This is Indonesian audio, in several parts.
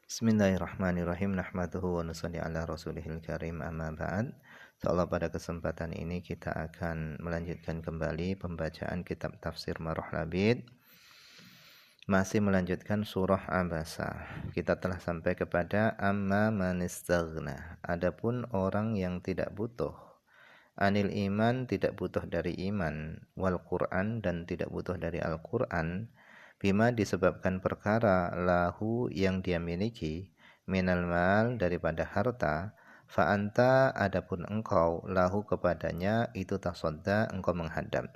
Bismillahirrahmanirrahim. Nahmaduhu wa nusalli ala rasulihil karim, amma ba'd. Insyaallah pada kesempatan ini kita akan melanjutkan kembali pembacaan kitab tafsir Marah Labid. Masih melanjutkan surah Abasa. Kita telah sampai kepada amma man istaghna. Adapun orang yang tidak butuh anil iman, tidak butuh dari iman, wal Quran, dan tidak butuh dari Al-Quran, bima disebabkan perkara lahu yang dia miliki, minal mal daripada harta, fa anta adapun engkau lahu kepadanya itu tasodda engkau menghadap.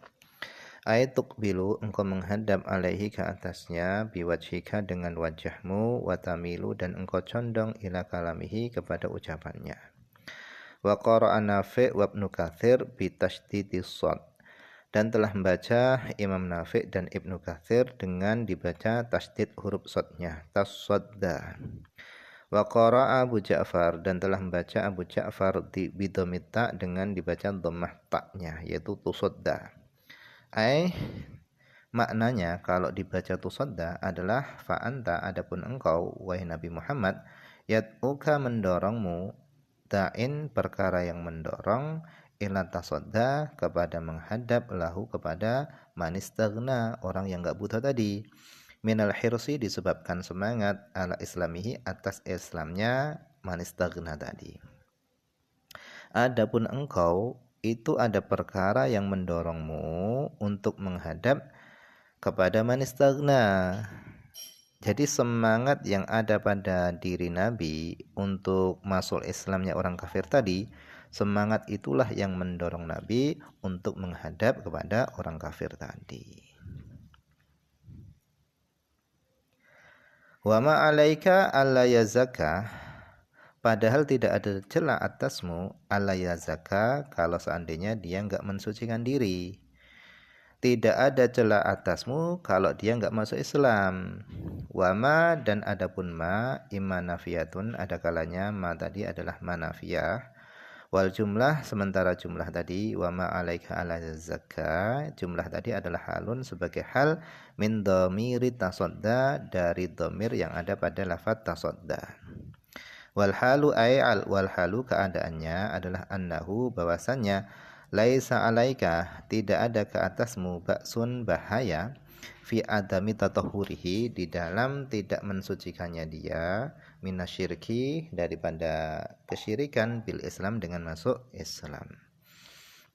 Aituk bilu engkau menghadap alaihi ke atasnya biwajhika dengan wajahmu, watamilu dan engkau condong ila kalamihi kepada ucapannya. Wa qara'a Nafi' wa Ibnu Katsir bi tasydidis shad. Dan telah membaca Imam Nafi' dan Ibnu Katsir dengan dibaca tasydid huruf shadnya, tasadda. Wa qara'a Abu Ja'far, dan telah membaca Abu Ja'far di bidhamit ta dengan dibaca dhammah ta-nya, yaitu tusadda. Maknanya kalau dibaca tusadda adalah fa anta adapun engkau wahai Nabi Muhammad yad'uka mendorongmu, da'in perkara yang mendorong, ila tasodda kepada menghadap, lahu kepada manistaghna orang yang enggak butuh tadi, minal hirsi disebabkan semangat, ala islamihi atas Islamnya manistaghna tadi. Adapun engkau itu ada perkara yang mendorongmu untuk menghadap kepada manistaghna. Jadi semangat yang ada pada diri Nabi untuk masuk Islamnya orang kafir tadi, semangat itulah yang mendorong Nabi untuk menghadap kepada orang kafir tadi. Wa ma 'alaika alla yazaka, padahal tidak ada celah atasmu alla yazaka kalau seandainya dia enggak mensucikan diri. Tidak ada celah atasmu kalau dia enggak masuk Islam. Wa ma, dan adapun ma, imma nafiyatun, ada kalanya ma tadi adalah manafiyah. Wal jumlah, sementara jumlah tadi wa ma alaika ala zakka, jumlah tadi adalah halun sebagai hal min dhamiri tasodda, dari dhamir yang ada pada lafaz tasodda. Wal halu wal halu keadaannya adalah annahu bahwasannya laisa alaika tidak ada ke atasmu ba'sun bahaya fi adami tatahhurihi di dalam tidak mensucikannya dia minasyirki daripada kesyirikan bil Islam dengan masuk Islam.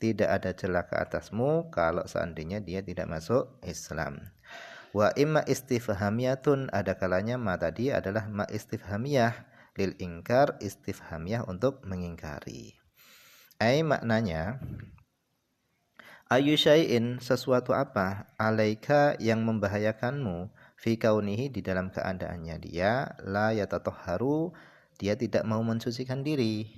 Tidak ada celah ke atasmu kalau seandainya dia tidak masuk Islam. Wa imma istifhamiyatun, ada kalanya ma tadi adalah ma istifhamiyah lil ingkar, istifhamiyah untuk mengingkari. Maknanya ayu syai'in, sesuatu apa, alaika yang membahayakanmu, fi kaunihi di dalam keadaannya dia la yatatahharu, dia tidak mau mensucikan diri,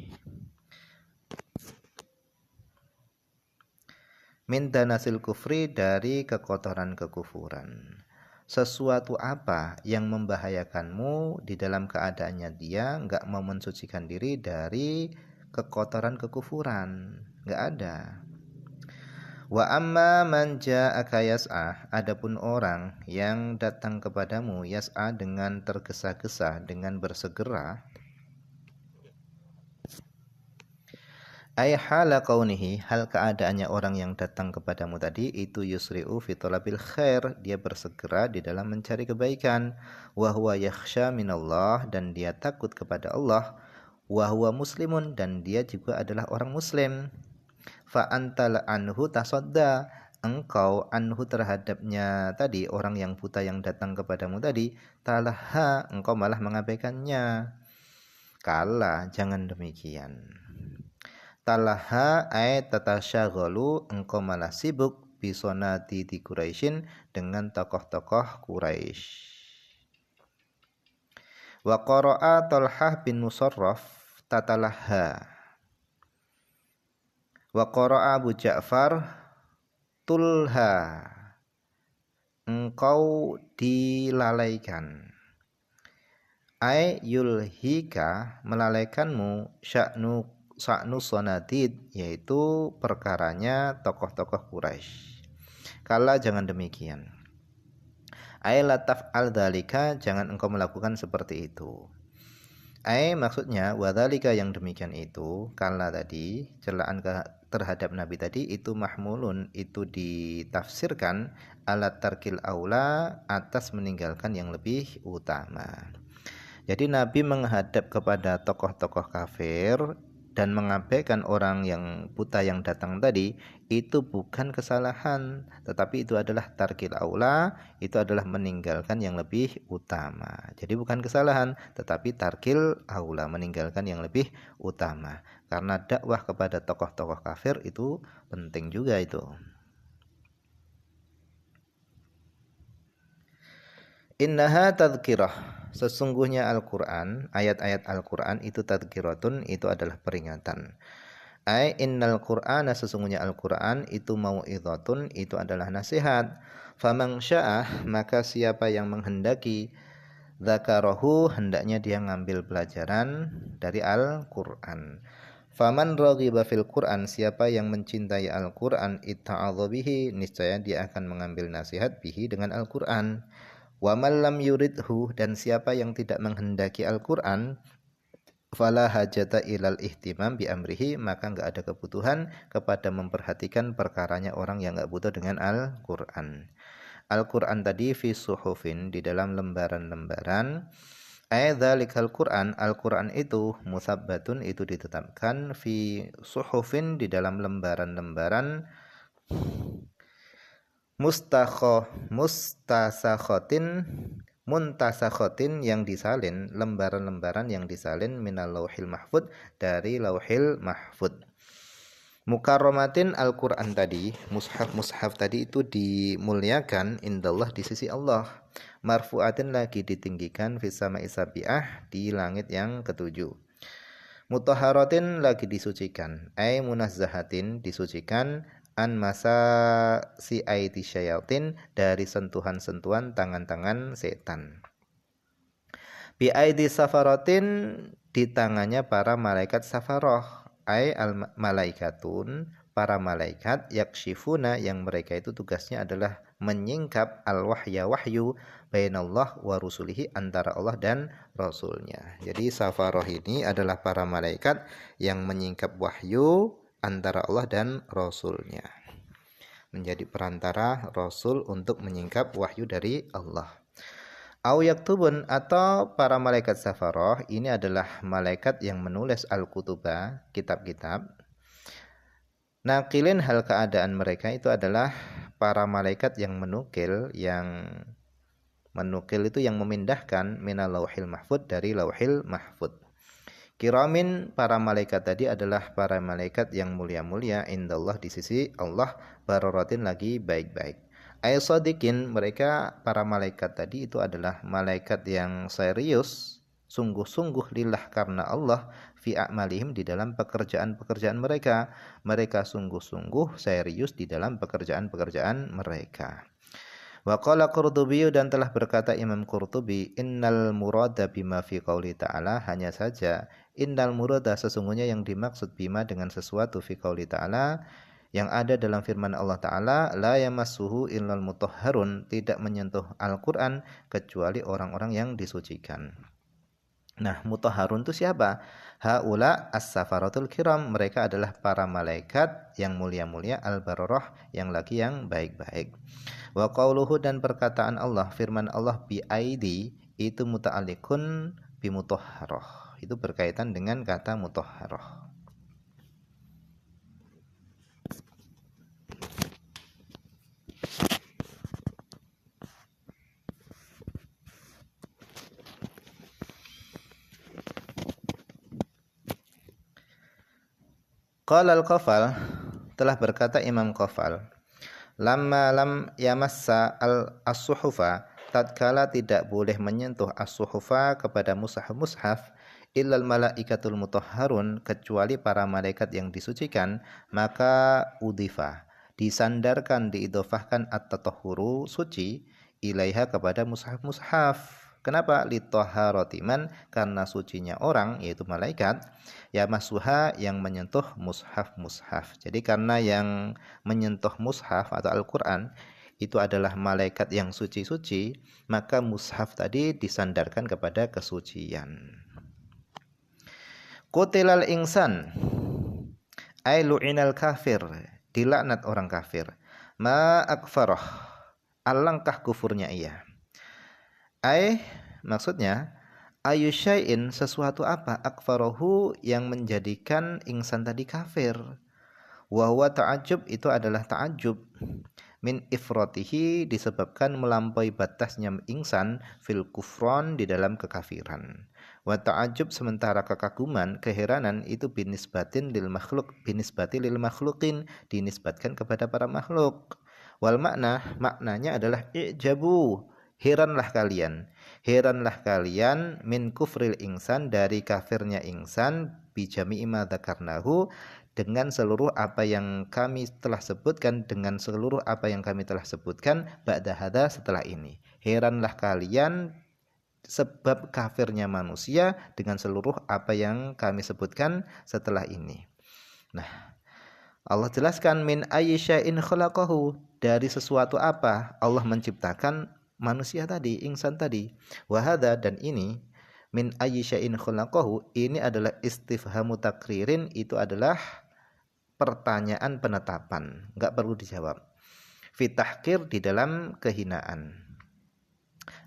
min danasil kufri, dari kekotoran kekufuran. Sesuatu apa yang membahayakanmu di dalam keadaannya dia enggak mau mensucikan diri dari kekotoran kekufuran, enggak ada. Wa amma man ja'aka yas'a, adapun orang yang datang kepadamu yas'a dengan tergesa-gesa, dengan bersegera, ay hala kaunihi, hal keadaannya orang yang datang kepadamu tadi itu yusri'u fi talabil khair, dia bersegera di dalam mencari kebaikan, wa huwa yakhsha minallah, dan dia takut kepada Allah, wa huwa muslimun, dan dia juga adalah orang muslim. Fa antal anhu tasodda, engkau anhu terhadapnya tadi, orang yang buta yang datang kepadamu tadi, talaha, engkau malah mengabaikannya. Kala, jangan demikian. Talaha ay tatasyaghalu, engkau malah sibuk bisonati di Quraisyin, dengan tokoh-tokoh Quraisy. Wa qara'a Talhah bin Musarraf tatalaha. Wa qara'a Abu Ja'far tulha, engkau dilalaikan. Ay yulhika, melalaikanmu, sya'nu sonadid, yaitu perkaranya tokoh-tokoh Quraisy. Kala, jangan demikian. Ay lataf al dalika, jangan engkau melakukan seperti itu. Maksudnya wadzalika yang demikian itu kala tadi celaan terhadap Nabi tadi itu mahmulun itu ditafsirkan alat tarkil aula atas meninggalkan yang lebih utama. Jadi Nabi menghadap kepada tokoh-tokoh kafir dan mengabaikan orang yang buta yang datang tadi itu bukan kesalahan, tetapi itu adalah tarkil aula, itu adalah meninggalkan yang lebih utama. Jadi bukan kesalahan, tetapi tarkil aula, meninggalkan yang lebih utama. Karena dakwah kepada tokoh-tokoh kafir itu penting juga itu. Innaha tadhkirah. Sesungguhnya Al-Quran, ayat-ayat Al-Quran itu tadhkiratun, itu adalah peringatan. Innal Qur'ana, sesungguhnya Al-Quran itu mau'idhatun, itu adalah nasihat. Faman sya'ah, maka siapa yang menghendaki, dzakarahu, hendaknya dia ngambil pelajaran dari Al-Quran. Faman raghiba fil Qur'an, siapa yang mencintai Al-Quran, itta'adha bihi, niscaya dia akan mengambil nasihat bihi dengan Al-Quran. Wa man lam yuridhu, dan siapa yang tidak menghendaki Al-Quran, fala hajata ilal ihtimam bi amrihi, maka enggak ada kebutuhan kepada memperhatikan perkaranya orang yang enggak butuh dengan Al-Quran. Al-Quran tadi fi suhufin, di dalam lembaran-lembaran. Dzalikal Quran, Al-Quran itu musabbatun, itu ditetapkan fi suhufin, di dalam lembaran-lembaran muntasakhotin yang disalin, lembaran-lembaran yang disalin minal lauhil mahfud, dari lauhil mahfud. Mukarramatin, Al-Quran tadi, mushaf tadi itu dimuliakan indallah, di sisi Allah. Marfu'atin, lagi ditinggikan fis sama'i sabi'ah, di langit yang ketujuh. Mutahharatin, lagi disucikan, munazzahatin, disucikan, an masa si aiti syayatin, dari sentuhan-sentuhan tangan-tangan setan. Bi aidi safarotin, di tangannya para malaikat safaroh. Al malaikatun, para malaikat, yakshifuna, yang mereka itu tugasnya adalah menyingkap al wahya, wahyu, bainallah wa rusulihi, antara Allah dan Rasulnya. Jadi safaroh ini adalah para malaikat yang menyingkap wahyu antara Allah dan Rasulnya, menjadi perantara Rasul untuk menyingkap wahyu dari Allah. Au yaktubun, atau para malaikat safaroh ini adalah malaikat yang menulis al-kutuba, kitab-kitab. Nakilin, hal keadaan mereka itu adalah para malaikat yang menukil, itu yang memindahkan minal lauhil mahfud, dari lauhil mahfud. Kiramin, para malaikat tadi adalah para malaikat yang mulia-mulia indallah, di sisi Allah, bararatin, lagi baik-baik. Sadiqin, mereka para malaikat tadi itu adalah malaikat yang serius, sungguh-sungguh lillah, karena Allah, fi a'malihim, di dalam pekerjaan-pekerjaan mereka. Mereka sungguh-sungguh serius di dalam pekerjaan-pekerjaan mereka. Wa qala Qurtubi, dan telah berkata Imam Qurtubi, innal murada bima fi qauli ta'ala, hanya saja innal murada, sesungguhnya yang dimaksud bima, dengan sesuatu, fi qauli ta'ala, yang ada dalam firman Allah Ta'ala, la yamassuhu illal mutahharun, tidak menyentuh Al-Quran kecuali orang-orang yang disucikan. Nah, mutahharun itu siapa? Haula as-safaratul kiram, mereka adalah para malaikat yang mulia-mulia, al-bararah, yang lagi yang baik-baik. Wa qauluhu, dan perkataan Allah, firman Allah, bi aidi, itu muta'alliqun bi mutahharah, itu berkaitan dengan kata mutahharah. Qala al-Qafal, telah berkata Imam Qafal, lamma lam yamassa as-suhufa, tatkala tidak boleh menyentuh as-suhufa, kepada mushaf, illal malaikatul mutahharun, kecuali para malaikat yang disucikan, maka udhifa, disandarkan, diidhofahkan at-tatahhuru, suci, ilaiha, kepada mushaf. Kenapa? Litahharatiman, karena sucinya orang, yaitu malaikat, ya masuha, yang menyentuh mushaf. Jadi karena yang menyentuh mushaf atau Al-Quran itu adalah malaikat yang suci-suci, maka mushaf tadi disandarkan kepada kesucian. Qutilal insan ay lu'inal kafir, dilaknat orang kafir. Ma akfarah, alangkah kufurnya ia. Ay maksudnya ayu syai'in, sesuatu apa, akfarahu, yang menjadikan insan tadi kafir. Wa huwa ta'ajjub, itu adalah ta'ajjub. Min ifratihi, disebabkan melampaui batasnya insan fil kufron, di dalam kekafiran. Wa ta'ajjub, sementara kekaguman, keheranan, itu binisbatin lil makhluk, binisbati lil makhlukin, dinisbatkan kepada para makhluk. Wal makna, maknanya adalah i'jabu, heranlah kalian. Heranlah kalian min kufril insan, dari kafirnya insan, bijami'i ma dzakarnahu, dengan seluruh apa yang kami telah sebutkan, dengan seluruh apa yang kami telah sebutkan, ba'da hadza, setelah ini. Heranlah kalian sebab kafirnya manusia dengan seluruh apa yang kami sebutkan setelah ini. Nah, Allah jelaskan min ayyi syai'in khalaqahu, dari sesuatu apa Allah menciptakan manusia tadi, insan tadi. Wa hadza, dan ini min ayyi syai'in khalaqahu, ini adalah istifhamu takririn, itu adalah pertanyaan penetapan, enggak perlu dijawab. Fi tahqir, di dalam kehinaan.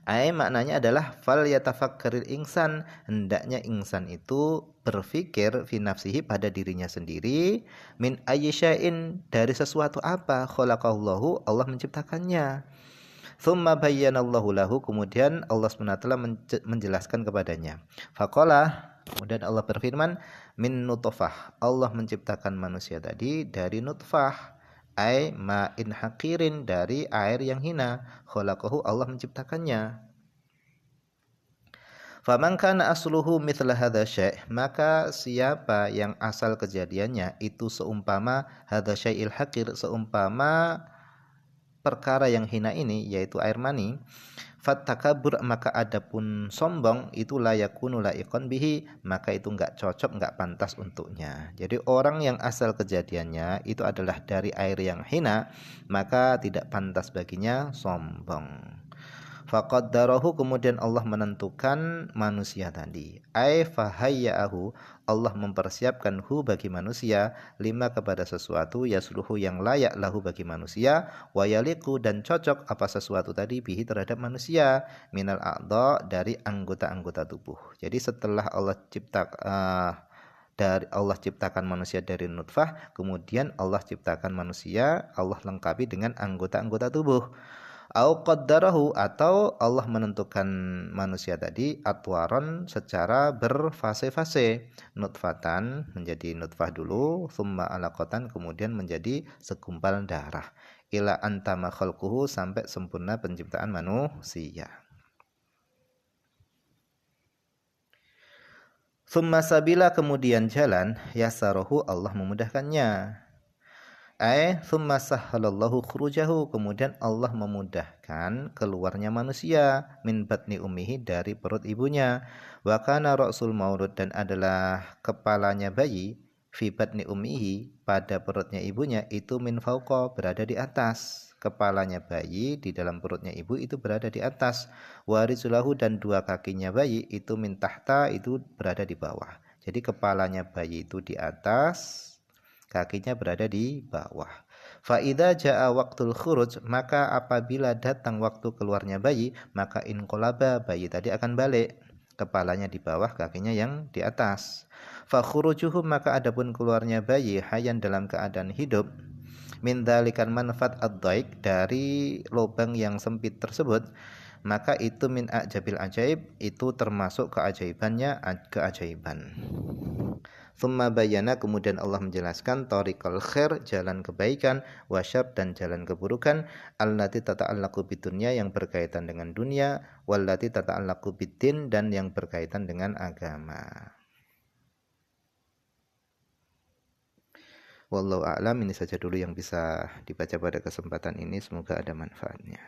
Maknanya adalah fal yatafakkaril insan, hendaknya insan itu berpikir fi nafsihi, pada dirinya sendiri, min ayyi syai'in, dari sesuatu apa, khalaqallahu, Allah menciptakannya. Tsumma bayyanallahu lahu, kemudian Allah SWT menjelaskan kepadanya. Faqala, kemudian Allah berfirman, min nutfah, Allah menciptakan manusia tadi dari nutfah. Ai ma'in haqirin, dari air yang hina. Khalaqahu, Allah menciptakannya. Faman kana asluhu mithla hadza syai', maka siapa yang asal kejadiannya itu seumpama hadza syai'il haqir, seumpama perkara yang hina ini, yaitu air mani, fattakabur, maka adapun sombong, itu layakunu laikon bihi, maka itu enggak cocok, enggak pantas untuknya. Jadi orang yang asal kejadiannya itu adalah dari air yang hina, maka tidak pantas baginya sombong. Faqaddarahu, kemudian Allah menentukan manusia tadi. Ai fahayya'ahu, Allah mempersiapkan hu, bagi manusia, lima, kepada sesuatu, yasluhu, yang layak, lahu, bagi manusia, wa yaliqu, dan cocok apa sesuatu tadi, bihi, terhadap manusia, minal a'dha, dari anggota-anggota tubuh. Jadi setelah Allah ciptakan manusia dari nutfah, kemudian Allah ciptakan manusia, Allah lengkapi dengan anggota-anggota tubuh. Au qaddarahu, atau Allah menentukan manusia tadi atwaron, secara berfase-fase. Nutfatan, menjadi nutfah dulu, thumma alaqatan, kemudian menjadi segumpal darah. Ila antama khalquhu, sampai sempurna penciptaan manusia. Thumma sabila, kemudian jalan, yasarohu, Allah memudahkannya. Thumma sahhalallahu khurujahu, kemudian Allah memudahkan keluarnya manusia, min batni ummihi, dari perut ibunya. Wa kana ra'sul maulud, dan adalah kepalanya bayi, fi batni ummihi, pada perutnya ibunya, itu min fauqa, berada di atas. Kepalanya bayi di dalam perutnya ibu itu berada di atas. Wa rijlahu, dan dua kakinya bayi itu min tahta, itu berada di bawah. Jadi kepalanya bayi itu di atas, kakinya berada di bawah. Fa idza jaa waqtul khuruj, maka apabila datang waktu keluarnya bayi, maka inqalaba, bayi tadi akan balik, kepalanya di bawah, kakinya yang di atas. Fa khurujuhu, maka adapun keluarnya bayi, hayan, dalam keadaan hidup, min dzalikan manfaat ad-dhaik, dari lubang yang sempit tersebut, maka itu min ajabil ajaib, itu termasuk keajaibannya, keajaiban. Thumma bayana, kemudian Allah menjelaskan tariqal khair, jalan kebaikan, wasyar, dan jalan keburukan, allati tata'allaqu bidunya, yang berkaitan dengan dunia, wallati tata'allaqu biddin, dan yang berkaitan dengan agama. Wallahu a'lam. Ini saja dulu yang bisa dibaca pada kesempatan ini, semoga ada manfaatnya.